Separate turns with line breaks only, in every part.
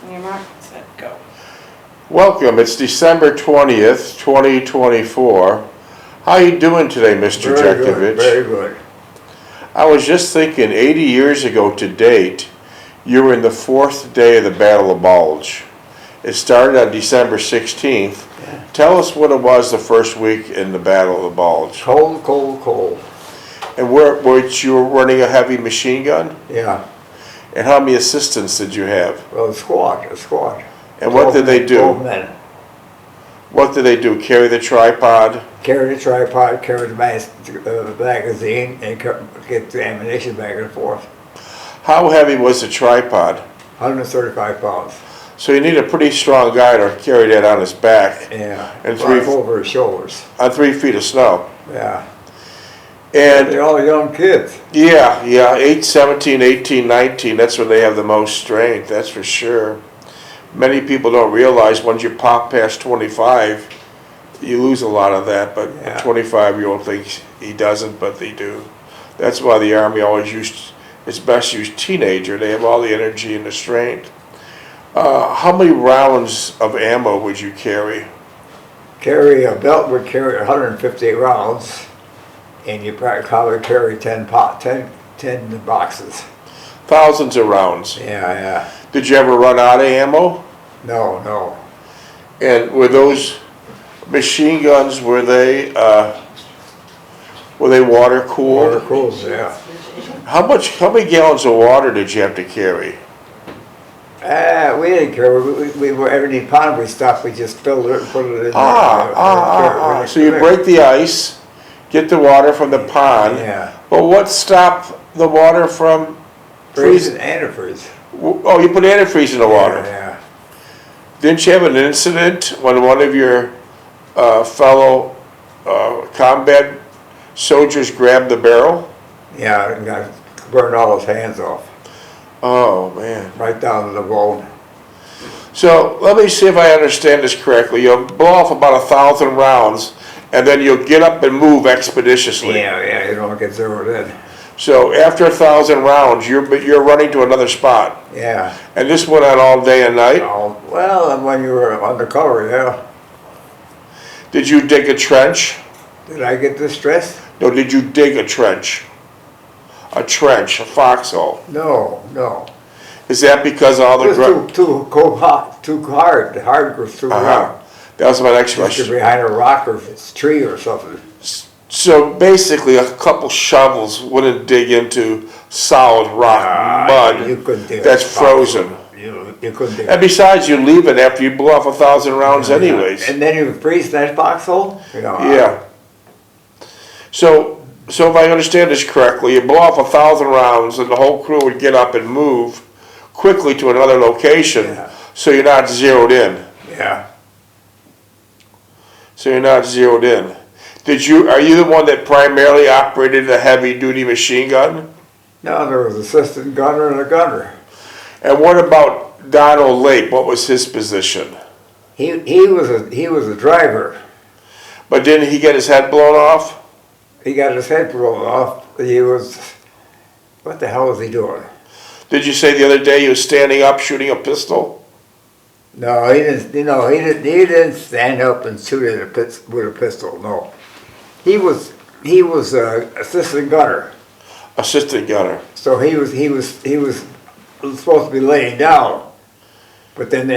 On your mark, set, go.
Welcome, it's December 20th, 2024. How you doing today, Mr. Jeckovich?
Very good.
I was just thinking, 80 years ago to date, you were in the 4th day of the Battle of Bulge. It started on December 16th.
Yeah.
Tell us what it was the first week in the Battle of the Bulge.
Cold, cold, cold.
And you were running a heavy machine gun?
Yeah.
And how many assistants did you have?
Well, a squad.
And what did they do?
12 men.
What did they do? Carry the tripod?
Carry the tripod, carry the magazine, and get the ammunition back and forth.
How heavy was the tripod?
135 pounds.
So you need a pretty strong guy to carry that on his back.
Yeah.
And
over his shoulders.
On 3 feet of snow.
Yeah.
And
they're all young kids.
Yeah, 17, 18, 19, that's when they have the most strength, that's for sure. Many people don't realize once you pop past 25, you lose a lot of that, but
Yeah.
a 25-year-old thinks he doesn't, but they do. That's why the Army always it's best to use teenager. They have all the energy and the strength. How many rounds of ammo would you carry?
A belt would carry 150 rounds, and you probably carry 10 boxes.
Thousands of rounds.
Yeah.
Did you ever run out of ammo?
No.
And were those machine guns, were they water cooled?
Water cooled, yeah.
How many gallons of water did you have to carry?
We didn't care. We were every pond we stopped, we just filled it and put it in there.
So you break the ice, get the water from the pond.
Yeah.
But what stopped the water from freezing?
Antifreeze.
Oh, you put antifreeze in the water.
Yeah.
Didn't you have an incident when one of your fellow combat soldiers grabbed the barrel?
Yeah, and got burned all his hands off.
Oh, man.
Right down to the bone.
So let me see if I understand this correctly. You'll blow off about 1,000 rounds, and then you'll get up and move expeditiously.
Yeah, you don't get zeroed in.
So after 1,000 rounds, you're running to another spot.
Yeah.
And this went on all day and night?
Well, and when you were undercover, yeah.
Did you dig a trench?
Did I get distressed?
No, did you dig a trench? A trench, a foxhole?
No.
Is that because all the...
It was too hard. The hard was too hard.
That was my next question.
Just behind a rock or a tree or something.
So basically a couple shovels wouldn't dig into solid rock, mud
You couldn't dig
that's frozen.
You couldn't dig
And besides, you leave it after you blow off 1,000 rounds anyways.
And then you freeze that foxhole?
Yeah. So if I understand this correctly, you blow off 1,000 rounds and the whole crew would get up and move quickly to another location, so you're not zeroed in.
Yeah.
So you're not zeroed in. Are you the one that primarily operated a heavy-duty machine gun?
No, there was an assistant gunner and a gunner.
And what about Donald Lape? What was his position?
He was a driver.
But didn't he get his head blown off?
He got his head blown off. What the hell was he doing?
Did you say the other day he was standing up shooting a pistol?
No, he didn't. He didn't stand up and shoot with a pistol. No, he was assistant gunner.
Assistant gunner.
So he was supposed to be laying down, but then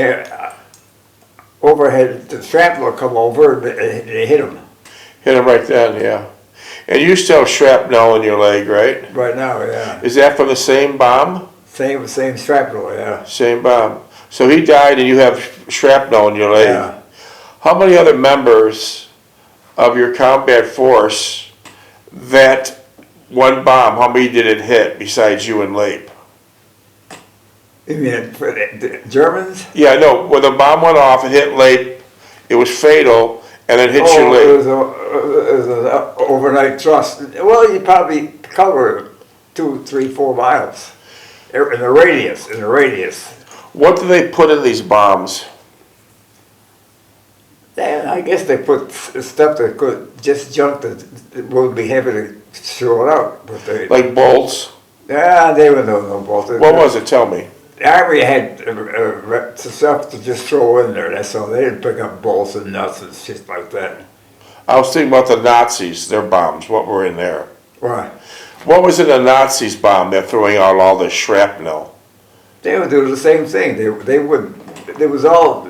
overhead the shrapnel will come over and they hit him.
Hit him right then, yeah. And you still have shrapnel in your leg, right?
Right now, yeah.
Is that from the same bomb?
Same shrapnel, yeah.
Same bomb. So he died and you have shrapnel in your leg.
Yeah.
How many other members of your combat force, that one bomb, how many did it hit besides you and Lape?
You mean for the Germans?
Yeah, no, when the bomb went off, it hit Lape, it was fatal, and then hit your leg.
It was an overnight thrust. Well, you probably cover 2, 3, 4 miles in the radius.
What do they put in these bombs?
I guess they put stuff that could just junk that would be heavy to throw it out. But
Like bolts?
Yeah, they were no bolts.
What was it? Tell me.
the Army had stuff to just throw in there. That's all. They didn't pick up bolts and nuts and shit like that.
I was thinking about the Nazis, their bombs, what were in there.
Right.
What was in the Nazis' bomb? They're throwing out all the shrapnel.
They would do the same thing. They would. It was all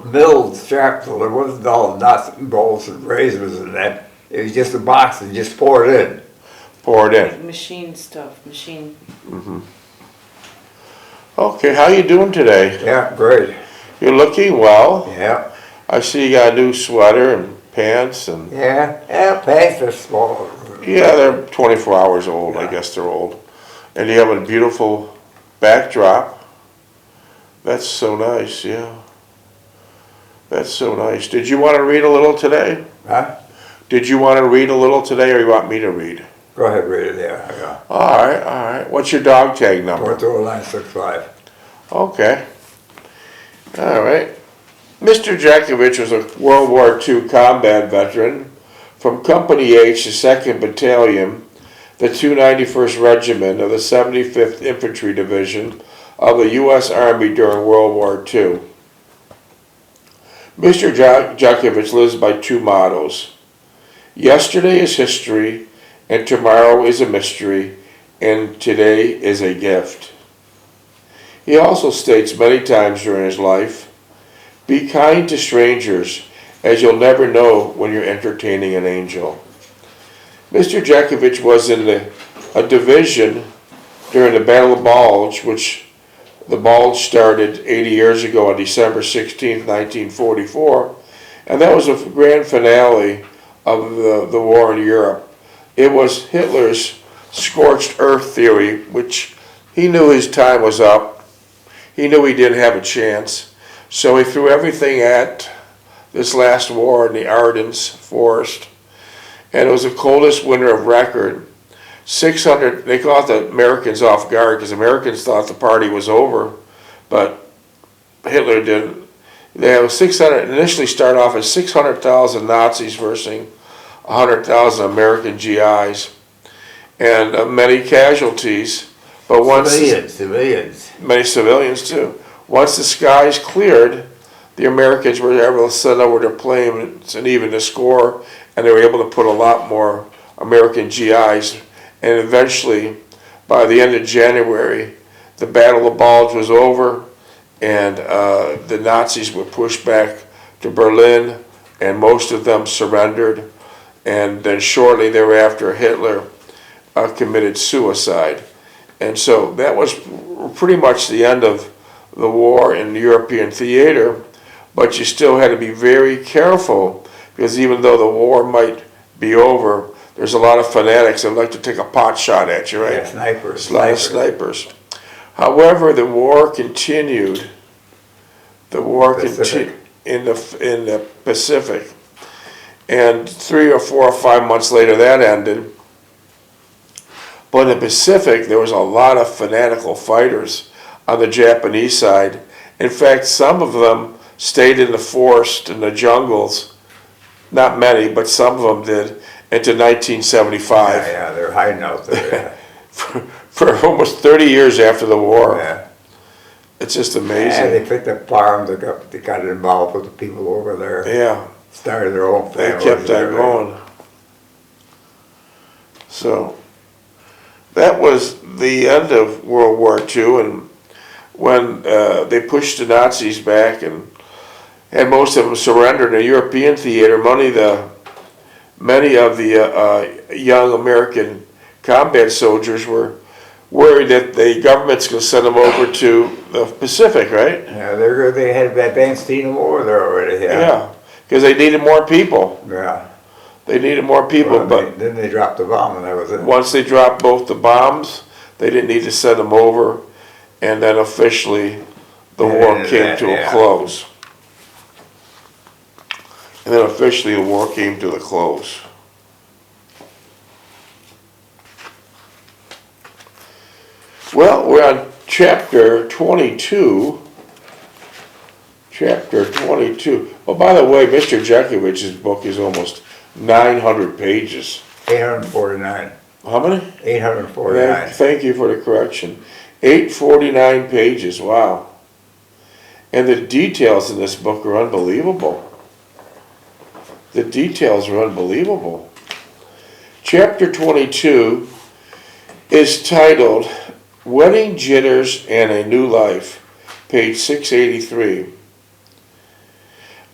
milled shrapnel. It wasn't all nuts and bolts and razors and that. It was just a box and just pour it in.
Pour it in.
Machine stuff, machine.
Okay, how you doing today?
Yeah, great.
You're looking well.
Yeah.
I see you got a new sweater and pants and
Yeah, pants are small.
yeah, they're 24 hours old. I guess they're old. And you have a beautiful backdrop. That's so nice, yeah. That's so nice. Did you want to read a little today?
Huh?
Did you want to read a little today, or you want me to read?
Go ahead, read it. Yeah.
All right, all right. What's your dog tag number?
42965.
Okay. All right. Mr. Jeckovich was a World War II combat veteran from Company H, the 2nd Battalion, the 291st Regiment of the 75th Infantry Division of the U.S. Army during World War II. Mr. Jeckovich lives by two mottos. Yesterday is history, and tomorrow is a mystery, and today is a gift. He also states many times during his life, be kind to strangers, as you'll never know when you're entertaining an angel. Mr. Jeckovich was in a division during the Battle of Bulge, which the Bulge started 80 years ago on December 16, 1944, and that was a grand finale of the war in Europe. It was Hitler's scorched earth theory, which he knew his time was up. He knew he didn't have a chance. So he threw everything at this last war in the Ardennes forest. And it was the coldest winter of record. 600, they caught the Americans off guard because Americans thought the party was over, but Hitler didn't. They have 600, initially started off as 600,000 Nazis versus 100,000 American GIs, and many casualties. But once
Civilians.
many civilians too. Once the skies cleared, the Americans were able to send over their planes and even the score, and they were able to put a lot more American GIs. And eventually, by the end of January, the Battle of Bulge was over, and the Nazis were pushed back to Berlin, and most of them surrendered. And then shortly thereafter, Hitler committed suicide. And so that was pretty much the end of the war in the European theater, but you still had to be very careful, because even though the war might be over, there's a lot of fanatics that like to take a pot shot at you, right?
Yeah, snipers.
A lot of snipers. However, the war continued. The war continued in the Pacific. And 3 or 4 or 5 months later, that ended. But in the Pacific, there was a lot of fanatical fighters on the Japanese side. In fact, some of them stayed in the forest, in the jungles. Not many, but some of them did, into 1975.
Yeah, they're hiding out there.
For almost 30 years after the war.
Yeah.
It's just
Yeah,
amazing.
they picked up farms. They got involved with the people over there.
Yeah,
Started their own
they
families.
kept that going. So that was the end of World War II, and when they pushed the Nazis back and had most of them surrender in the European theater, many of the young American combat soldiers were worried that the government's going to send them over to the Pacific, right?
Yeah, they had advanced team over there already.
Yeah, because they needed more people.
Yeah.
They needed more people,
Well,
but
then they dropped the bomb and that was it.
once they dropped both the bombs, they didn't need to send them over, and then officially the war came to a close. And then officially the war came to a close. Well, we're on chapter 22. Chapter 22. Oh, by the way, Mr. Jekovich's book is almost 900 pages.
849.
How many?
849.
Thank you for the correction. 849 pages, wow. And the details in this book are unbelievable. The details are unbelievable. Chapter 22 is titled Wedding Jitters and a New Life, page 683.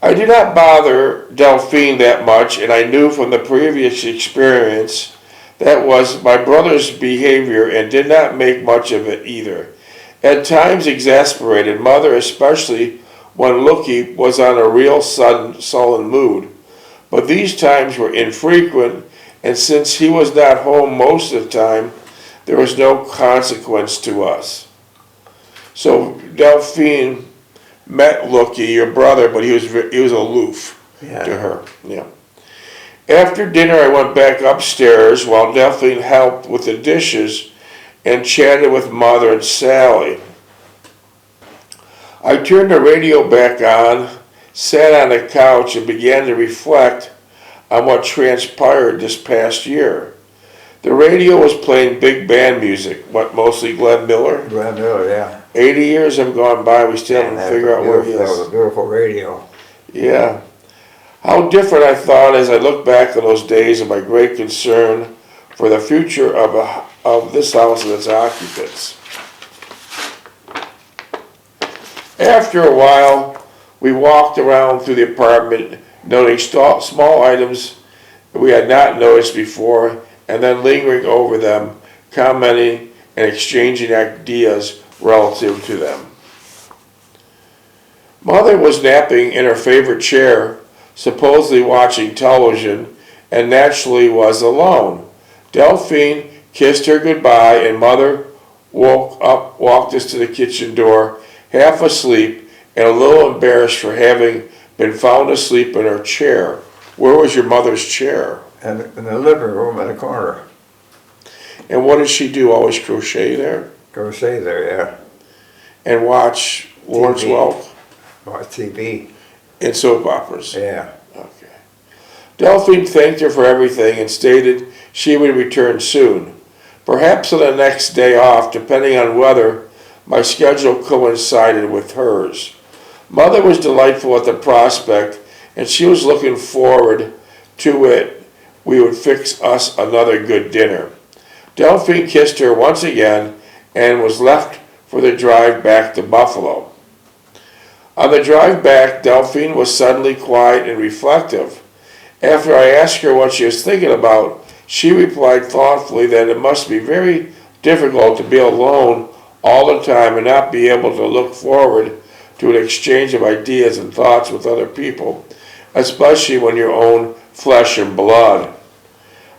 I did not bother Delphine that much, and I knew from the previous experience that was my brother's behavior and did not make much of it either. At times exasperated, Mother, especially when Lookie was on a real sullen mood. But these times were infrequent, and since he was not home most of the time, there was no consequence to us. So Delphine met Lookie, your brother, but he was aloof to her. Yeah. After dinner, I went back upstairs while Delphine helped with the dishes and chatted with Mother and Sally. I turned the radio back on, sat on the couch, and began to reflect on what transpired this past year. The radio was playing big band music, mostly Glenn Miller.
Glenn Miller, yeah.
80 years have gone by, we still haven't figured out where he is.
That was a beautiful radio.
Yeah. How different I thought as I look back on those days of my great concern for the future of this house and its occupants. After a while, we walked around through the apartment, noting small items that we had not noticed before, and then lingering over them, commenting and exchanging ideas relative to them. Mother was napping in her favorite chair, supposedly watching television, and naturally was alone. Delphine kissed her goodbye, and Mother walked us to the kitchen door, half asleep and a little embarrassed for having been found asleep in her chair. Where was your mother's chair?
In the living room in the corner.
And what did she do? Always crochet there?
Crochet there, yeah.
And watch Lawrence Welk?
Watch TV.
And soap operas?
Yeah.
Okay. Delphine thanked her for everything and stated she would return soon. Perhaps on the next day off, depending on whether my schedule coincided with hers. Mother was delightful at the prospect, and she was looking forward to it. We would fix us another good dinner. Delphine kissed her once again and was left for the drive back to Buffalo. On the drive back, Delphine was suddenly quiet and reflective. After I asked her what she was thinking about, she replied thoughtfully that it must be very difficult to be alone all the time and not be able to look forward to an exchange of ideas and thoughts with other people, especially when your own flesh and blood.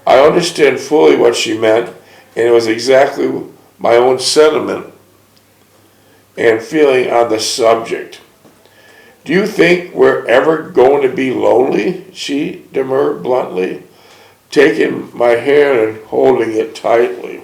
I understand fully what she meant, and it was exactly my own sentiment and feeling on the subject. Do you think we're ever going to be lonely? She demurred bluntly, taking my hand and holding it tightly.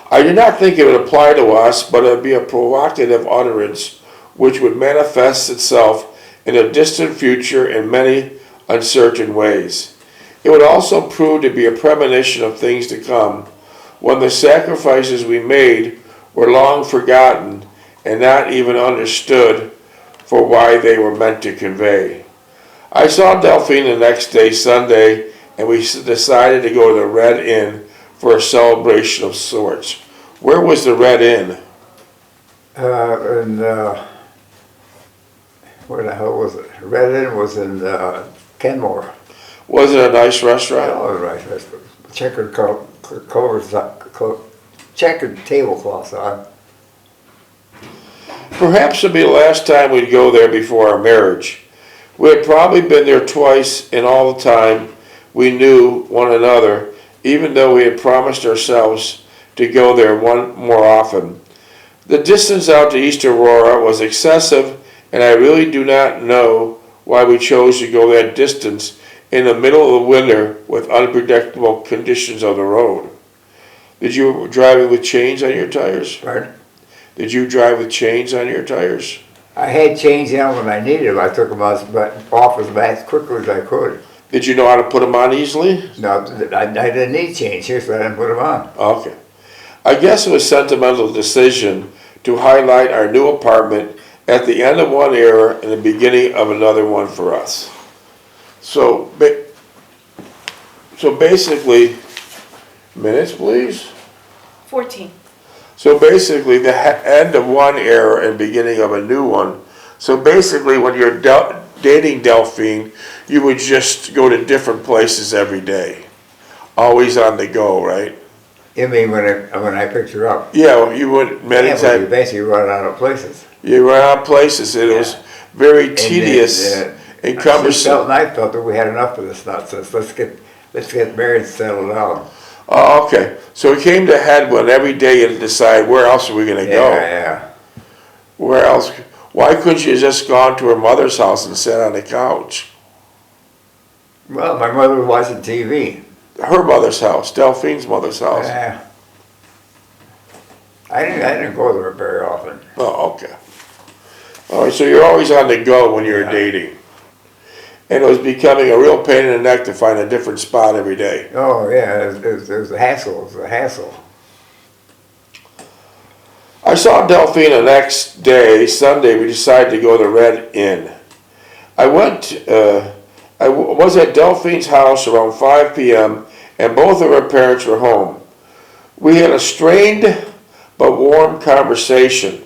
I did not think it would apply to us, but it would be a provocative utterance which would manifest itself in a distant future in many uncertain ways. It would also prove to be a premonition of things to come, when the sacrifices we made were long forgotten and not even understood for why they were meant to convey. I saw Delphine the next day, Sunday, and we decided to go to the Red Inn for a celebration of sorts. Where was the Red Inn?
Where the hell was it? Red Inn was in Kenmore.
Was it a nice restaurant?
Oh, right. Checkered covers, checkered tablecloths on.
Perhaps it'd be the last time we'd go there before our marriage. We had probably been there twice in all the time we knew one another, even though we had promised ourselves to go there one more often. The distance out to East Aurora was excessive, and I really do not know why we chose to go that distance in the middle of the winter with unpredictable conditions on the road. Did you drive with chains on your tires?
Pardon?
Did you drive with chains on your tires?
I had chains on when I needed them. I took them off as quickly as I could.
Did you know how to put them on easily?
No, I didn't need chains here, so I didn't put them on.
Okay. I guess it was a sentimental decision to highlight our new apartment at the end of one era and the beginning of another one for us. So basically, minutes please?
14.
So basically the end of one era and beginning of a new one. So basically when you're dating Delphine, you would just go to different places every day. Always on the go, right?
You mean when I picked her up?
Yeah, well, you would many
Yeah, but you
times.
basically run out of places.
You ran out of places. It was very tedious and cumbersome.
I felt that we had enough of this nonsense. Let's get married and settle down.
Oh, okay. So it came to head when every day you had to decide where else are we going to go?
Yeah.
Where else? Why couldn't you just gone to her mother's house and sat on the couch?
Well, my mother was watching TV.
Her mother's house, Delphine's mother's house.
Yeah. I didn't go there very often.
Oh, okay. All right, so you're always on the go when you're dating. And it was becoming a real pain in the neck to find a different spot every day.
Oh yeah, it was a hassle. It was a hassle.
I saw Delphine the next day, Sunday. We decided to go to the Red Inn. I was at Delphine's house around 5 p.m. and both of her parents were home. We had a strained but warm conversation.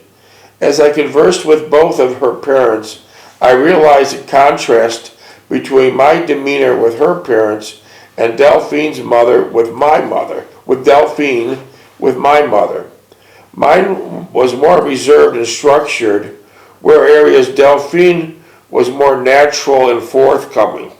As I conversed with both of her parents, I realized the contrast between my demeanor with her parents and Delphine's mother with my mother, with Delphine with my mother. Mine was more reserved and structured, where areas Delphine was more natural and forthcoming.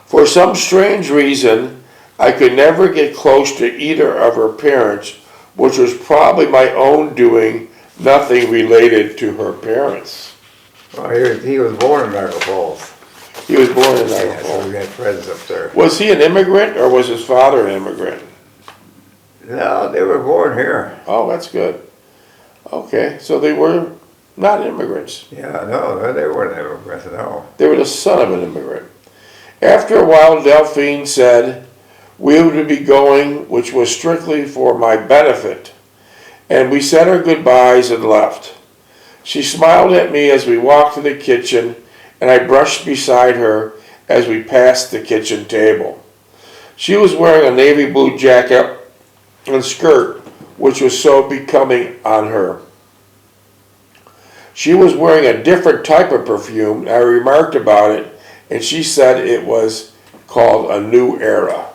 For some strange reason, I could never get close to either of her parents, which was probably my own doing, nothing related to her parents.
Well, he was born in Niagara Falls.
He was born in Niagara
Yeah, so
Falls.
we had friends up there.
Was he an immigrant or was his father an immigrant?
No, they were born here.
Oh, that's good. Okay, so they were not immigrants.
Yeah, no, they weren't immigrants, no.
They were the son of an immigrant. After a while, Delphine said we would be going, which was strictly for my benefit, and we said our goodbyes and left. She smiled at me as we walked to the kitchen, and I brushed beside her as we passed the kitchen table. She was wearing a navy blue jacket and skirt, which was so becoming on her. She was wearing a different type of perfume, and I remarked about it, and she said it was called a new era.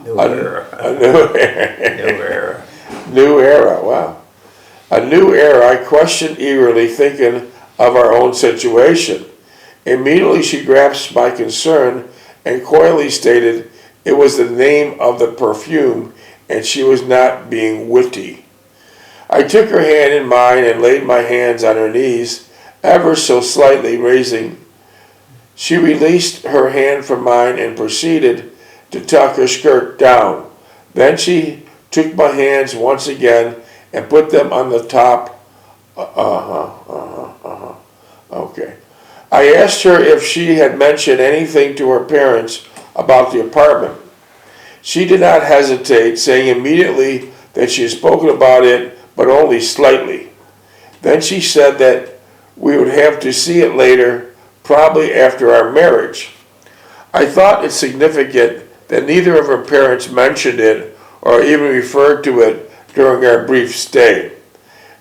New era.
A new era.
New era.
New era, wow. A new era, I questioned eagerly, thinking of our own situation. Immediately she grasped my concern and coyly stated it was the name of the perfume and she was not being witty. I took her hand in mine and laid my hands on her knees, ever so slightly raising. She released her hand from mine and proceeded to tuck her skirt down. Then she took my hands once again and put them on the top. Okay. I asked her if she had mentioned anything to her parents about the apartment. She did not hesitate, saying immediately that she had spoken about it, but only slightly. Then she said that we would have to see it later, probably after our marriage. I thought it significant that neither of her parents mentioned it or even referred to it during our brief stay.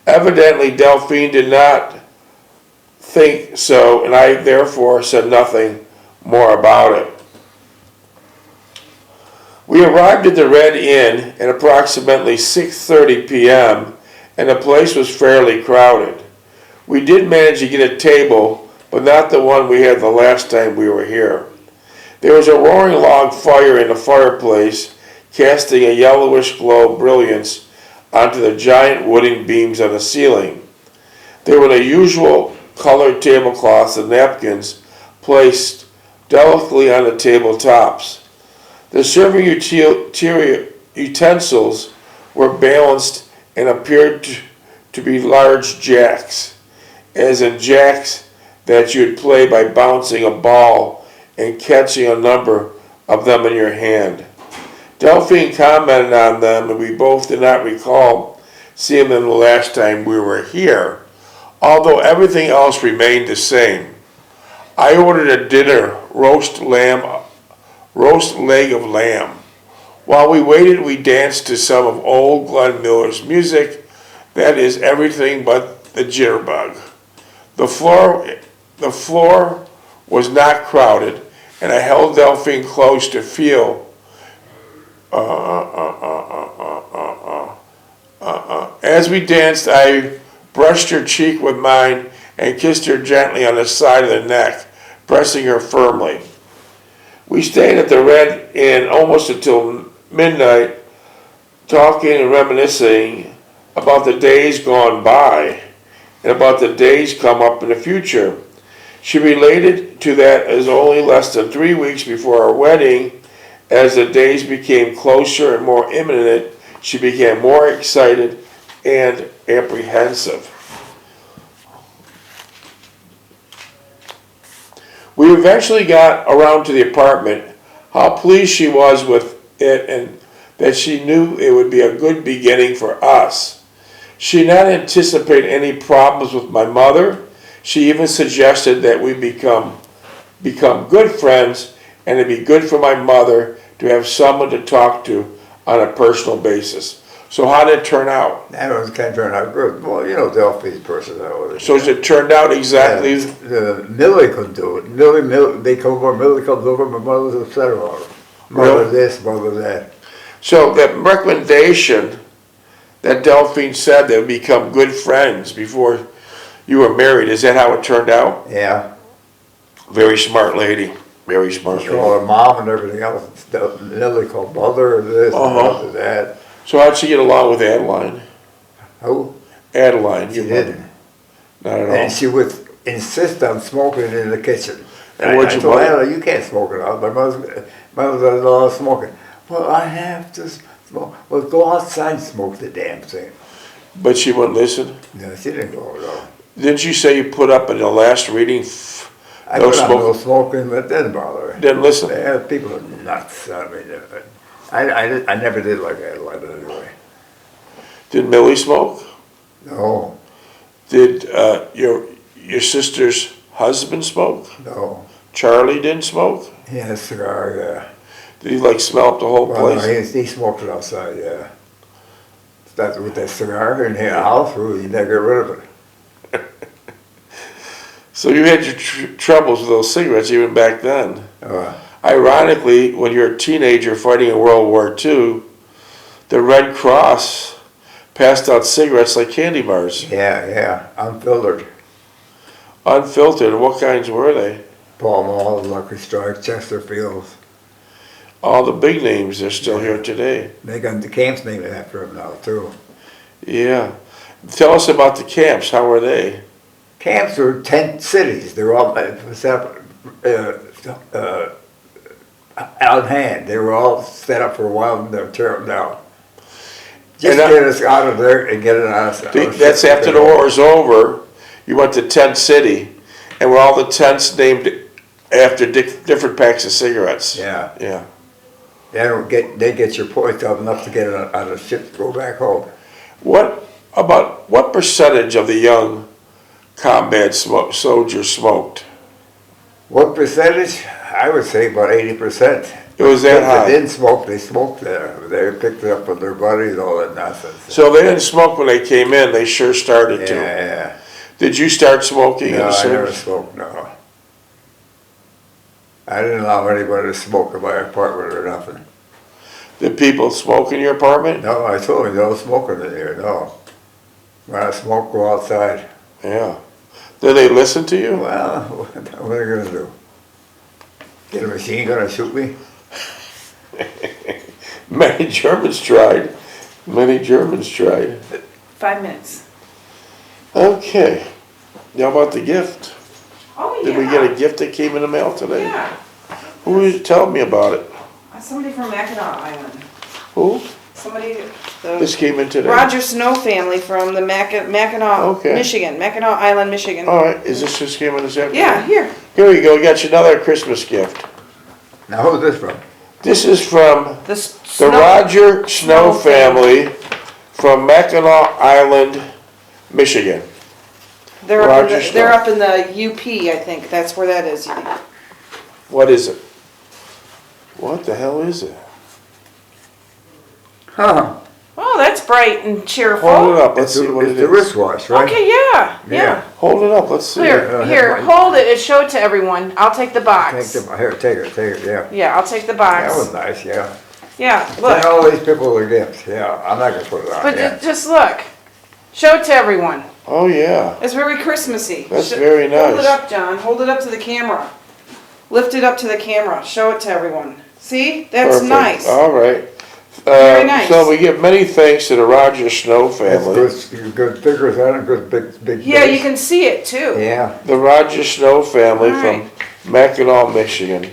Evidently, Delphine did not think so, and I therefore said nothing more about it. We arrived at the Red Inn at approximately 6:30 p.m., and the place was fairly crowded. We did manage to get a table, but not the one we had the last time we were here. There was a roaring log fire in the fireplace, casting a yellowish glow brilliance onto the giant wooden beams on the ceiling. There were the usual colored tablecloths and napkins placed delicately on the tabletops. The serving utensils were balanced and appeared to be large jacks, as in jacks that you would play by bouncing a ball and catching a number of them in your hand. Delphine commented on them, and we both did not recall seeing them the last time we were here, although everything else remained the same. I ordered a dinner, roast leg of lamb. While we waited, we danced to some of old Glenn Miller's music, that is everything but the jitterbug. The floor was not crowded, and I held Delphine close to feel As we danced, I brushed her cheek with mine and kissed her gently on the side of the neck, pressing her firmly. We stayed at the Red Inn almost until midnight, talking and reminiscing about the days gone by and about the days come up in the future. She related to that as only less than 3 weeks before our wedding. As the days became closer and more imminent, she became more excited and apprehensive. We eventually got around to the apartment. How pleased she was with it, and that she knew it would be a good beginning for us. She did not anticipate any problems with my mother. She even suggested that we become good friends, and it'd be good for my mother to have someone to talk to on a personal basis. So how did it turn out?
That was kind of turned out good. Well, you know, Delphi's personality.
So it turned out exactly...
Yeah, Millie could do it. They come over, Millie comes over, my mother's upset about it. Mother
Really?
this, mother that.
So that recommendation that Delphine said they would become good friends before you were married, is that how it turned out?
Yeah.
Very smart lady. Very smart
She
lady.
called her mom and everything else. Millie called mother this, mother that.
So how'd she get along with Adeline?
Who?
Adeline,
She
your mother.
didn't.
Not at all.
And she would insist on smoking in the kitchen.
And what'd
I
your
told
mother-
Adeline, you can't smoke it out. My mother-in-law is smoking. Well, I have to smoke. Well, go outside and smoke the damn thing.
But she wouldn't listen?
No, she didn't go at all.
Didn't you say you put up in the last reading,
I
no
put on no
smoke?
smoking, but it didn't bother her.
Didn't listen?
Yeah, people are nuts. I mean, I never did like Adeline anyway.
Did Millie smoke?
No,
Did your sister's husband smoke?
no.
Charlie didn't smoke?
He had a cigar, yeah.
Did he like smell up the whole
Well, no,
place?
he smoked it outside, yeah. That's with that cigar in the house, he never got rid of it.
So you had your troubles with those cigarettes even back then. Ironically, when you're a teenager fighting in World War II, the Red Cross passed out cigarettes like candy bars.
Yeah, unfiltered.
Unfiltered, what kinds were they?
Pall Mall, Lucky Strike, Chesterfields.
All the big names, they're still here today.
They got the camps named after him now, too.
Yeah. Tell us about the camps, how were they?
Camps were tent cities. They were all set up out hand. They were all set up for a while and they'll tear them down. Just get us out of there and get it on us.
That's after the war was over, you went to Tent City, and were all the tents named after different packs of cigarettes?
Yeah.
Yeah.
They get your points up enough to get it on a ship to go back home.
What percentage of the young combat soldiers smoked?
What percentage? I would say about 80%.
It was that
If
high.
they didn't smoke, they smoked there. They picked it up from their buddies, all that nonsense.
So they didn't smoke when they came in, they sure started to.
Yeah.
Did you start smoking?
No,
in the
I never
service?
smoked, no. I didn't allow anybody to smoke in my apartment or nothing.
Did people smoke in your apartment?
No, I told them, no smoking in here, no. When I smoke, go outside.
Yeah. Did they listen to you?
Well, what are they gonna do? Get a machine gun and shoot me?
Many Germans tried.
5 minutes.
Okay. Now about the gift.
Oh,
Did we get a gift that came in the mail today?
Yeah.
Who was telling me about it?
Somebody from Mackinac Island.
Who?
Somebody,
This
the
came in today?
Roger Snow family from the Mackinac,
Okay.
Michigan. Mackinac Island, Michigan.
All right, is this just came in this afternoon?
Yeah, here.
Here we go, we got you another Christmas gift.
Now, who's this from?
This is from
The
the Roger Snow family from Mackinac Island, Michigan.
They're
Roger
up
Snow.
in the UP, I think. That's where that is.
What is it? What the hell is it?
Huh.
Oh, that's bright and cheerful.
Hold it up. Let's see what it
It's the
is.
wristwatch, right?
Okay, yeah.
Yeah.
Hold it up. Let's see.
Here,
Yeah,
here,
yeah.
hold it and show it to everyone. I'll take the
Take
box.
here, take it, yeah.
Yeah, I'll take the
That
box.
was nice, yeah.
Yeah,
Send
look.
all these people the gifts, yeah. I'm not gonna put it on,
But
yeah.
just look. Show it to everyone.
Oh yeah.
It's very Christmassy.
That's very
Hold
nice.
it up, John. Hold it up to the camera. Lift it up to the camera. Show it to everyone. See? That's
Perfect.
nice.
All right.
Very nice.
So we give many thanks to the Roger Snow
That's
family.
good figures on it, good big.
Yeah,
base.
you can see it too.
Yeah.
The Roger Snow family
All right.
from Mackinac, Michigan.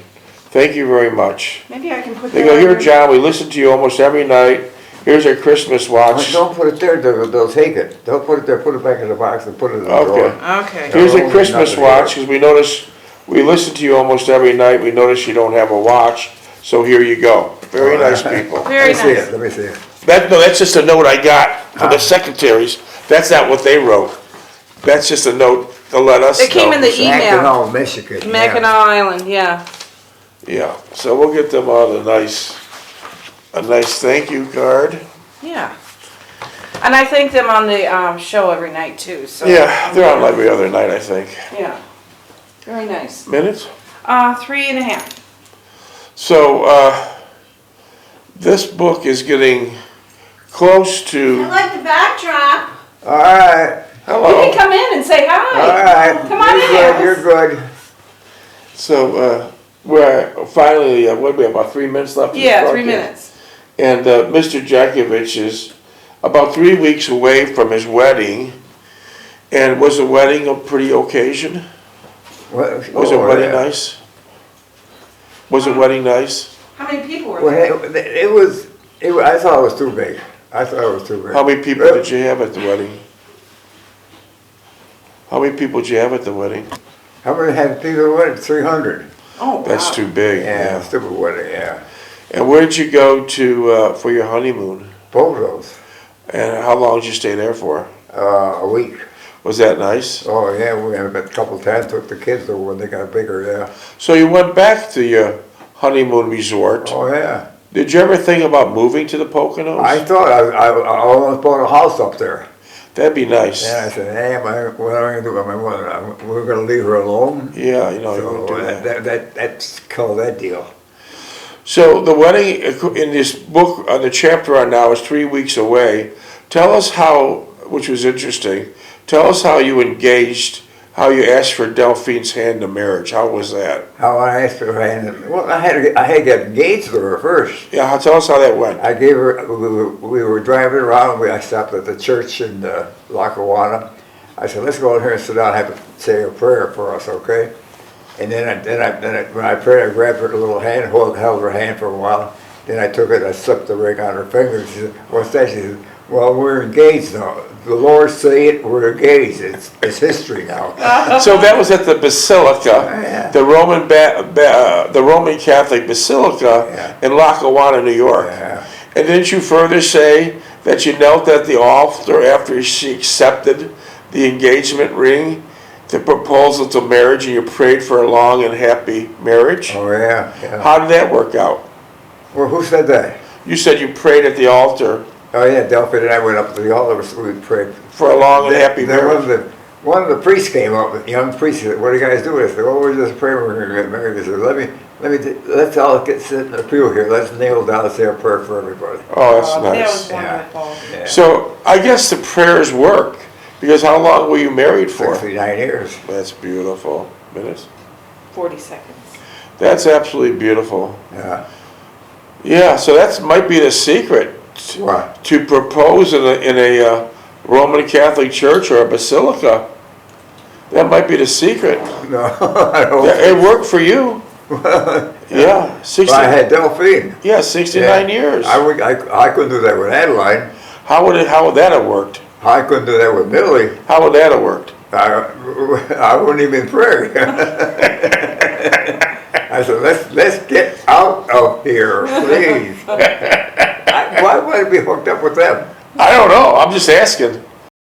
Thank you very much.
Maybe I can put
They
that
go,
on
here,
your-
John, we listen to you almost every night. Here's our Christmas watch.
Don't put it there, they'll take it. Don't put it there, put it back in the box and put it in the
Okay.
drawer.
Okay.
Here's a
Oh,
Christmas
nothing
watch,
here.
because we notice, we listen to you almost every night. We notice you don't have a watch, so here you go. Very nice people.
Very
Let me see
nice.
it, let me see it.
No, that's just a note I got from the secretaries. That's not what they wrote. That's just a note to let us know.
It came in the email.
Mackinac, Michigan. yeah.
Mackinac Island, yeah.
Yeah, so we'll get them out a nice thank you card.
Yeah. And I thank them on the show every night too, so.
Yeah, they're on every other night, I think.
Yeah. Very nice.
Minutes?
3.5.
So, this book is getting close
I
to,
like the backdrop.
All right,
You
hello.
can come in and say
all
hi.
right.
Come on in.
You're good.
So, we're finally, what do we have, about 3 minutes left? in the
Yeah, 3
broadcast?
minutes.
And Mr. Jeckovich is about 3 weeks away from his wedding. And was the wedding a pretty occasion? Was the wedding nice? Was the wedding nice?
How many people were
Well,
there?
it was, I thought it was too big. I thought it was too big.
How many people did you have at the wedding? How many people did you have at the wedding?
How many had people went? 300.
Oh, wow.
That's too big.
Yeah, stupid wedding, yeah.
And where did you go to for your honeymoon?
Both of those.
And how long did you stay there for?
A week.
Was that nice?
Oh, yeah, we had a couple times, took the kids over when they got bigger, yeah.
So you went back to your honeymoon resort.
Oh, yeah.
Did you ever think about moving to the Poconos?
I thought I almost bought a house up there.
That'd be nice.
And I said, hey, what am I going to do with my mother? We're going to leave her alone.
Yeah, you know, you
So
wouldn't do that.
that's called that deal.
So the wedding in this book, the chapter on now, is 3 weeks away. Tell us how, which was interesting, tell us how you engaged, how you asked for Delphine's hand in marriage. How was that?
How I asked her hand. Well, I had to get engaged to her first.
Yeah, tell us how that went.
I gave her. We were driving around. I stopped at the church in Lackawanna. I said, "Let's go in here and sit down and say a prayer for us, okay?" And then when I prayed, I grabbed her little hand, held her hand for a while. Then I took it. I slipped the ring on her finger. She said, "What's that?" She said, "Well, we're engaged now. The Lord say it. We're engaged. It's history now."
So that was at the Basilica,
Yeah.
the Roman Catholic Basilica
Yeah.
in Lackawanna, New York.
Yeah.
And didn't you further say that you knelt at the altar after she accepted the engagement ring, the proposal to marriage, and you prayed for a long and happy marriage?
Oh yeah. Yeah.
How did that work out?
Well, who said that?
You said you prayed at the altar
Oh yeah, Delphine and I went up to the altar. We prayed.
for a long and happy
There
marriage.
one of the priests came up, the young priest said, "What do you guys do?" I said, "Oh, we're just praying we're going to get married." He said, let's all sit in the pew here. Let's kneel down and say a prayer for everybody.
Oh, that's
That
nice.
was wonderful.
Yeah.
So I guess the prayers work, because how long were you married for?
69 years.
That's beautiful. Minutes?
40 seconds.
That's absolutely beautiful.
Yeah.
Yeah, so that might be the secret
What?
to propose in a Roman Catholic church or a basilica. That might be the secret.
No, I don't.
It worked for you. Yeah, 60.
Well, I had Delphine.
Yeah, 69 years.
I couldn't do that with Adeline.
How would that have worked?
I couldn't do that with Millie.
How would that have worked?
I wouldn't even pray. I I said, let's get out of here, please. Why would I be hooked up with them?
I don't know, I'm just asking.